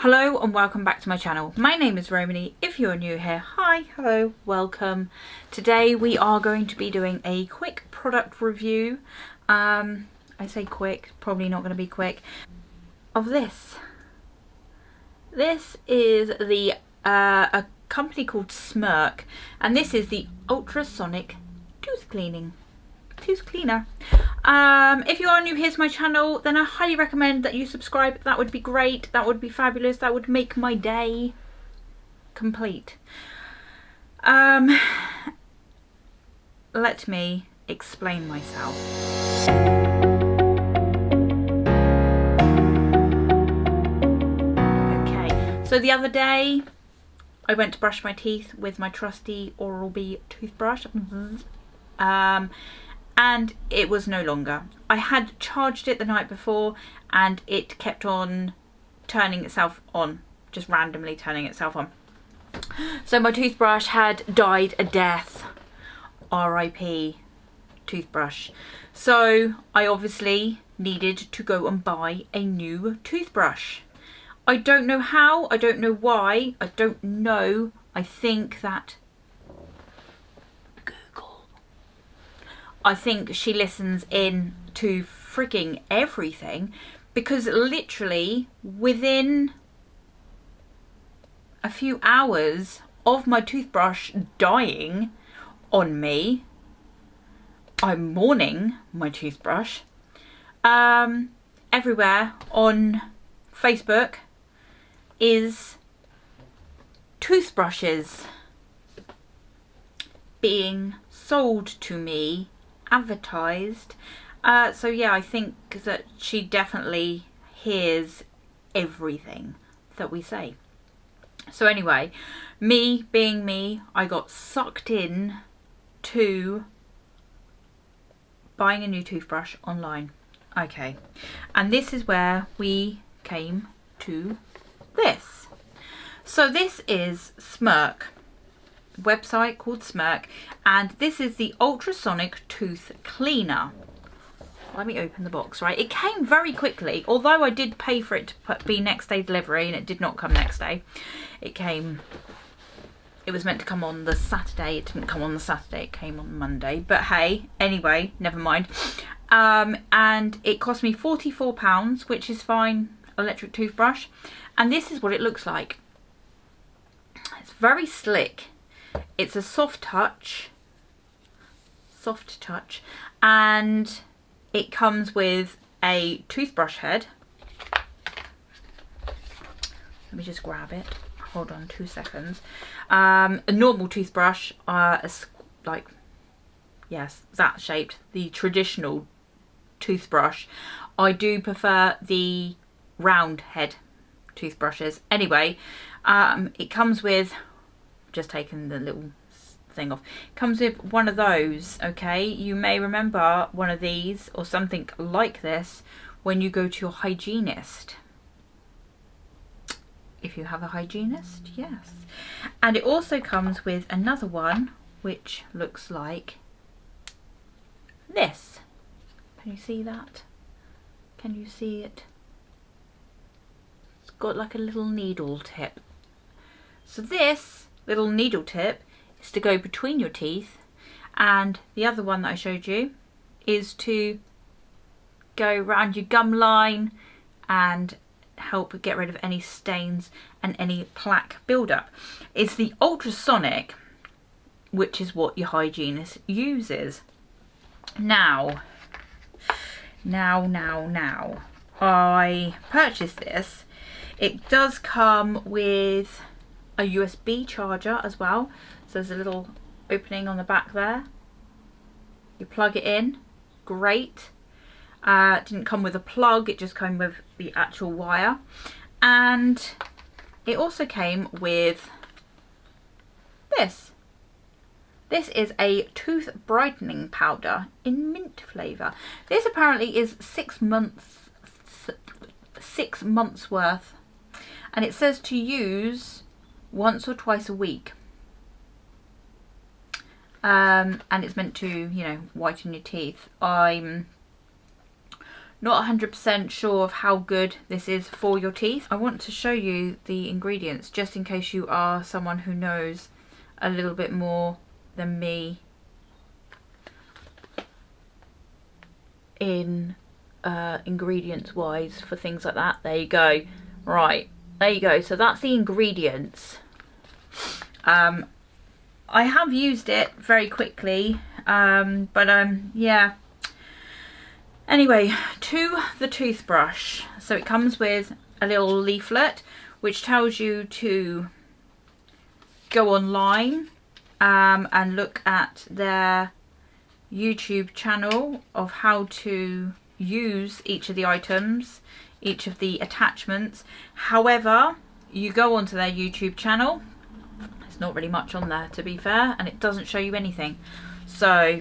Hello and welcome back to my channel. My name is Romany. If you're new here, hi, hello, welcome. Today we are going to be doing a quick product review. I say quick, probably not going to be quick, of this. This is the a company called Smirk, and this is the Ultrasonic tooth cleaner. If you are new here to my channel, then I highly recommend that you subscribe. That would be great, that would be fabulous, that would make my day complete. Let me explain myself. Okay, so the other day I went to brush my teeth with my trusty Oral-B toothbrush. And it was no longer. I had charged it the night before and it kept on turning itself on, just randomly turning itself on. So my toothbrush had died a death, RIP toothbrush. So I obviously needed to go and buy a new toothbrush. I don't know how, I don't know why, I don't know. I think that she listens in to freaking everything, because literally within a few hours of my toothbrush dying on me, I'm mourning my toothbrush. Everywhere on Facebook is toothbrushes being sold to me, advertised. So yeah, I think that she definitely hears everything that we say. So anyway, me being me, I got sucked in to buying a new toothbrush online. Okay, and this is where we came to this. So this is Smirk, website called Smirk, and this is the ultrasonic tooth cleaner. Let me open the box. Right, it came very quickly, although I did pay for it to be next day delivery, and it did not come next day. It was meant to come on the Saturday. It didn't come on the Saturday, it came on Monday, but hey, anyway, never mind. And it cost me £44, which is fine, electric toothbrush, and this is what it looks like. It's very slick. It's a soft touch, and it comes with a toothbrush head. Let me just grab it. Hold on 2 seconds. A normal toothbrush, like, yes, that shaped, the traditional toothbrush. I do prefer the round head toothbrushes. Anyway, it comes with, just taking the little thing off, comes with one of those. Okay, you may remember one of these or something like this when you go to your hygienist, if you have a hygienist, yes. And it also comes with another one which looks like this. Can you see that? Can you see it? It's got like a little needle tip. So this little needle tip is to go between your teeth, and the other one that I showed you is to go around your gum line and help get rid of any stains and any plaque buildup. It's the ultrasonic, which is what your hygienist uses. Now, I purchased this. It does come with a USB charger as well. So there's a little opening on the back there. You plug it in. Great. It didn't come with a plug, it just came with the actual wire. And it also came with this. This is a tooth brightening powder in mint flavour. This apparently is 6 months worth, and it says to use once or twice a week. And it's meant to, you know, whiten your teeth. I'm not 100% sure of how good this is for your teeth. I want to show you the ingredients just in case you are someone who knows a little bit more than me in ingredients wise for things like that. There you go. Right, there you go. So that's the ingredients. I have used it very quickly, yeah. Anyway, to the toothbrush. So it comes with a little leaflet which tells you to go online and look at their YouTube channel of how to use each of the items, each of the attachments. However, you go onto their YouTube channel, there's not really much on there to be fair, and it doesn't show you anything. So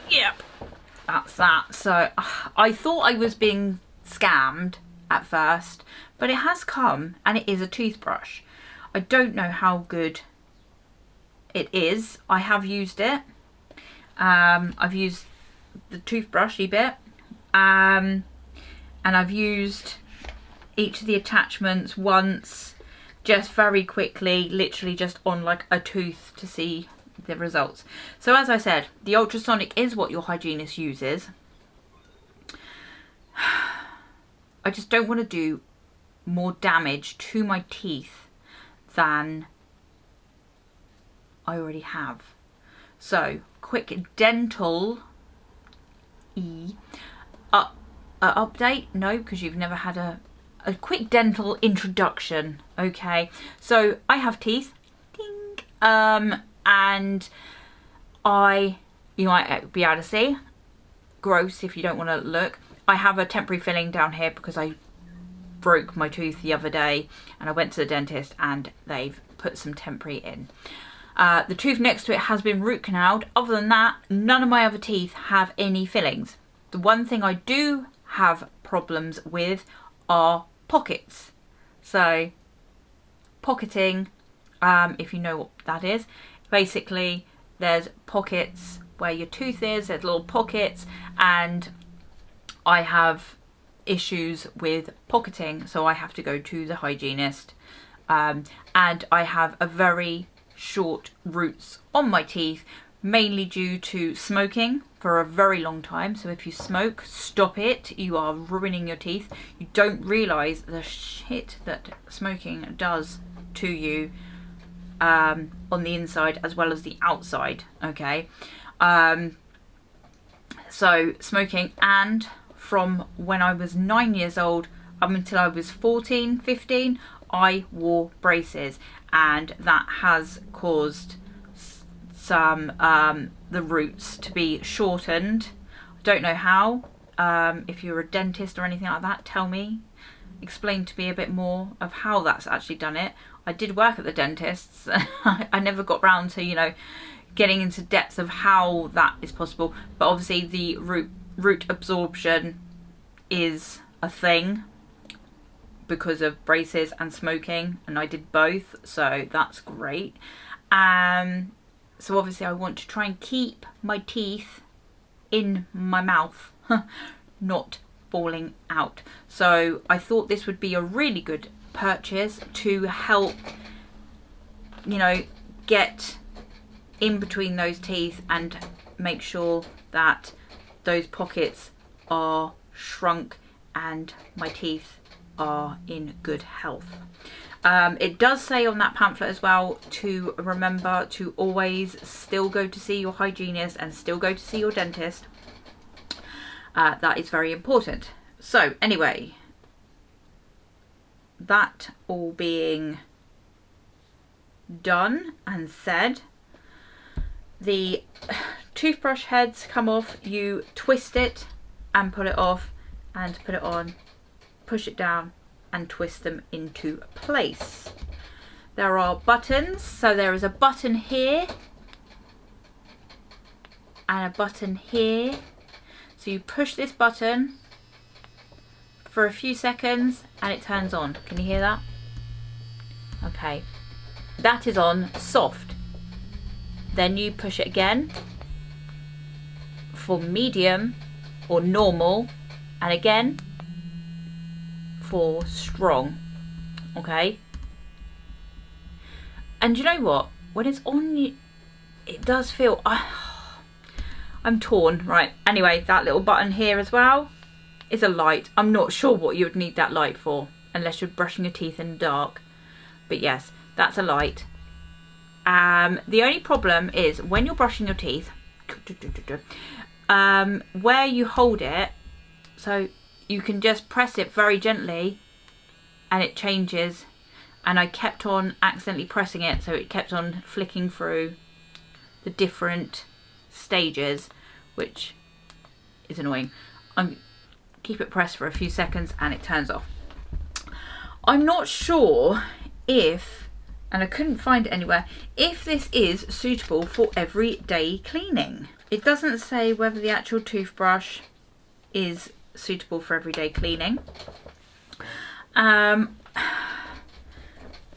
yep, that's that. So I thought I was being scammed at first, but it has come and it is a toothbrush. I don't know how good it is. I have used it. I've used the toothbrushy bit, and I've used each of the attachments once, just very quickly, literally just on like a tooth to see the results. So as I said, the ultrasonic is what your hygienist uses. I just don't want to do more damage to my teeth than I already have. So quick dental update. No, because you've never had a quick dental introduction. Okay, so I have teeth, ding, and you might be able to see, gross if you don't want to look, I have a temporary filling down here because I broke my tooth the other day and I went to the dentist and they've put some temporary in. The tooth next to it has been root canaled. Other than that, none of my other teeth have any fillings. The one thing I do have problems with are pockets. So pocketing, if you know what that is, basically there's pockets where your tooth is, there's little pockets, and I have issues with pocketing, so I have to go to the hygienist, and I have a very short roots on my teeth, mainly due to smoking for a very long time. So if you smoke, stop it. You are ruining your teeth. You don't realise the shit that smoking does to you on the inside as well as the outside. Okay, so smoking, and from when I was 9 years old up until I was 14, 15, I wore braces, and that has caused some the roots to be shortened. I don't know how. If you're a dentist or anything like that, tell me, explain to me a bit more of how that's actually done it. I did work at the dentist's. I never got round to, you know, getting into depth of how that is possible, but obviously the root absorption is a thing because of braces and smoking, and I did both, so that's great. So obviously I want to try and keep my teeth in my mouth, not falling out. So I thought this would be a really good purchase to help, you know, get in between those teeth and make sure that those pockets are shrunk and my teeth are in good health. It does say on that pamphlet as well to remember to always still go to see your hygienist and still go to see your dentist. That is very important. So anyway, that all being done and said, the toothbrush heads come off. You twist it and pull it off and put it on, push it down and twist them into place. There are buttons, so there is a button here and a button here. So you push this button for a few seconds and it turns on. Can you hear that? Okay, that is on soft. Then you push it again for medium or normal, And again, for strong. Okay. And you know what? When it's on you, it does feel... I'm torn. Right. Anyway, that little button here as well is a light. I'm not sure what you would need that light for, unless you're brushing your teeth in the dark. But yes, that's a light. The only problem is when you're brushing your teeth, where you hold it, so you can just press it very gently and it changes. And I kept on accidentally pressing it, so it kept on flicking through the different stages, which is annoying. Keep it pressed for a few seconds and it turns off. I'm not sure if, and I couldn't find it anywhere, if this is suitable for everyday cleaning. It doesn't say whether the actual toothbrush is suitable for everyday cleaning.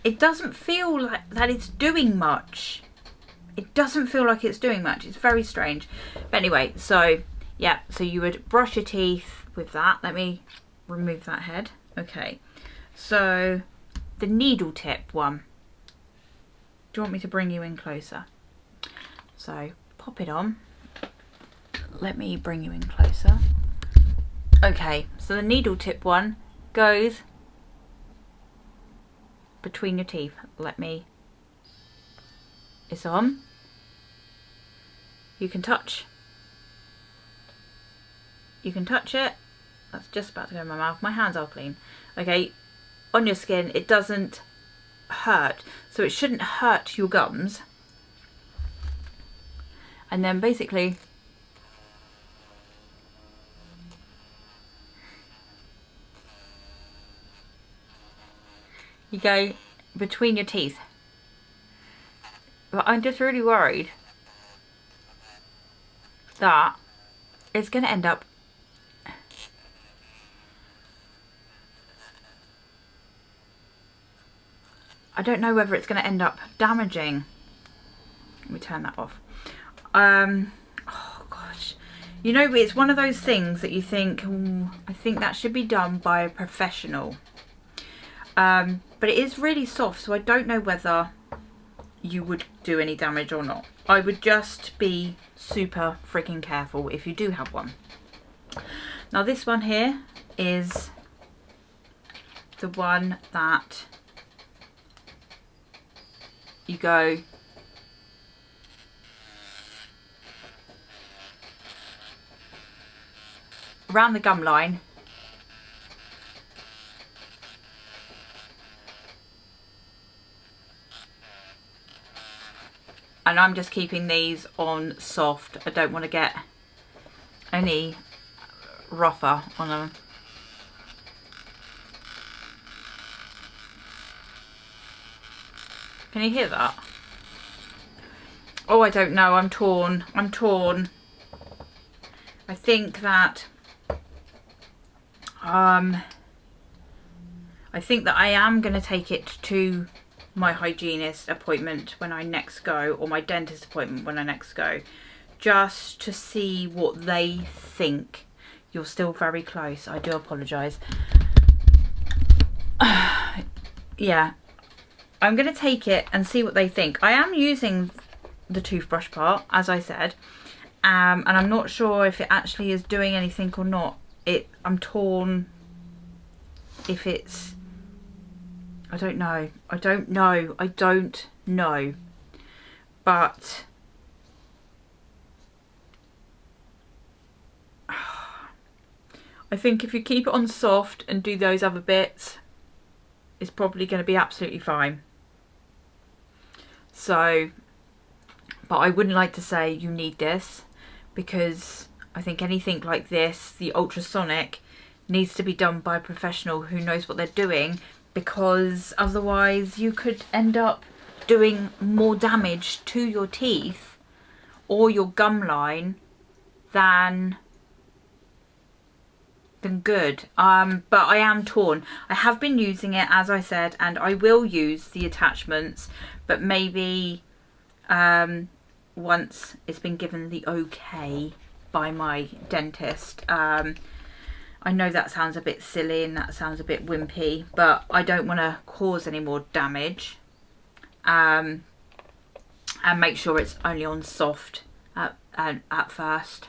It doesn't feel like that it's doing much. It doesn't feel like it's doing much. It's very strange. But anyway, so yeah, so you would brush your teeth with that. Let me remove that head. Okay, so the needle tip one. Do you want me to bring you in closer? So pop it on. Let me bring you in closer. Okay, so the needle tip one goes between your teeth. It's on. You can touch it. That's just about to go in my mouth. My hands are clean. Okay, on your skin, it doesn't hurt, so it shouldn't hurt your gums. And then basically you go between your teeth. But I'm just really worried that it's going to end up... I don't know whether it's going to end up damaging. Let me turn that off. Oh gosh. You know, it's one of those things that you think, I think that should be done by a professional. But it is really soft, so I don't know whether you would do any damage or not. I would just be super freaking careful if you do have one. Now this one here is the one that you go around the gum line and I'm just keeping these on soft. I don't want to get any rougher on them. Can you hear that? Oh, I don't know. I'm torn. I'm torn. I think that I am going to take it to my hygienist appointment when I next go, or my dentist appointment when I next go, just to see what they think. You're still very close. I do apologise. Yeah, I'm going to take it and see what they think. I am using the toothbrush part, as I said, and I'm not sure if it actually is doing anything or not. I'm torn if it's... I don't know. I don't know. But I think if you keep it on soft and do those other bits, it's probably going to be absolutely fine. So, but I wouldn't like to say you need this, because I think anything like this, the ultrasonic, needs to be done by a professional who knows what they're doing, because otherwise you could end up doing more damage to your teeth or your gum line than good. But I am torn. I have been using it, as I said, and I will use the attachments, but maybe once it's been given the okay by my dentist. I I know that sounds a bit silly and that sounds a bit wimpy, but I don't want to cause any more damage. And make sure it's only on soft at first,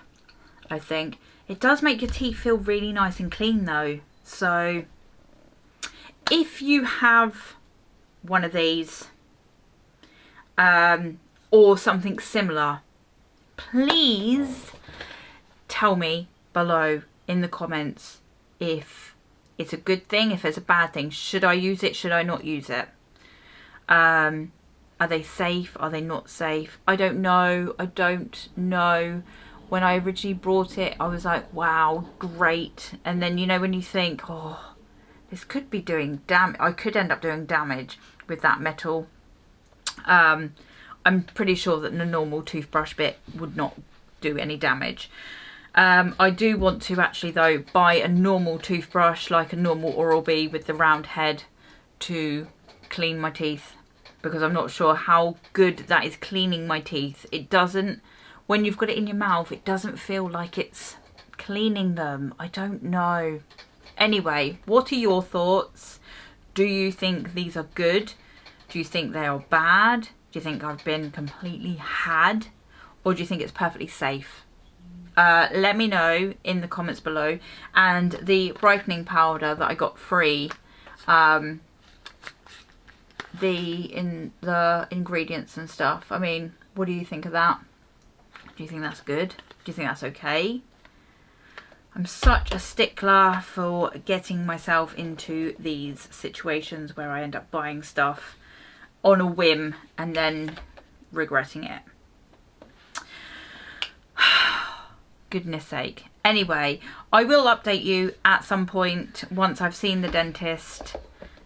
I think. It does make your teeth feel really nice and clean though. So if you have one of these or something similar, please tell me below in the comments if it's a good thing, if it's a bad thing. Should I use it? Should I not use it? Are they safe? Are they not safe? I don't know. I don't know. When I originally brought it, I was like, wow, great. And then, you know, when you think, oh, this could be doing damage. I could end up doing damage with that metal. I'm pretty sure that the normal toothbrush bit would not do any damage. I do want to actually, though, buy a normal toothbrush, like a normal Oral-B with the round head, to clean my teeth. Because I'm not sure how good that is cleaning my teeth. It doesn't, when you've got it in your mouth, it doesn't feel like it's cleaning them. I don't know. Anyway, what are your thoughts? Do you think these are good? Do you think they are bad? Do you think I've been completely had? Or do you think it's perfectly safe? Let me know in the comments below. And the brightening powder that I got free, the ingredients and stuff, I mean, what do you think of that? Do you think that's good? Do you think that's okay? I'm such a stickler for getting myself into these situations where I end up buying stuff on a whim and then regretting it. Goodness sake. Anyway, I will update you at some point once I've seen the dentist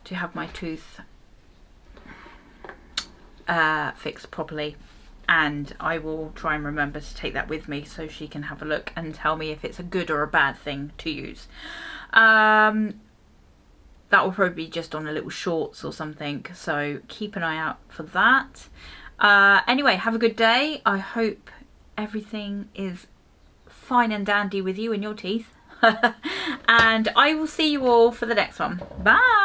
to have my tooth fixed properly, and I will try and remember to take that with me so she can have a look and tell me if it's a good or a bad thing to use. That will probably be just on a little shorts or something, so keep an eye out for that. Anyway, have a good day. I hope everything is fine and dandy with you and your teeth. And I will see you all for the next one. Bye.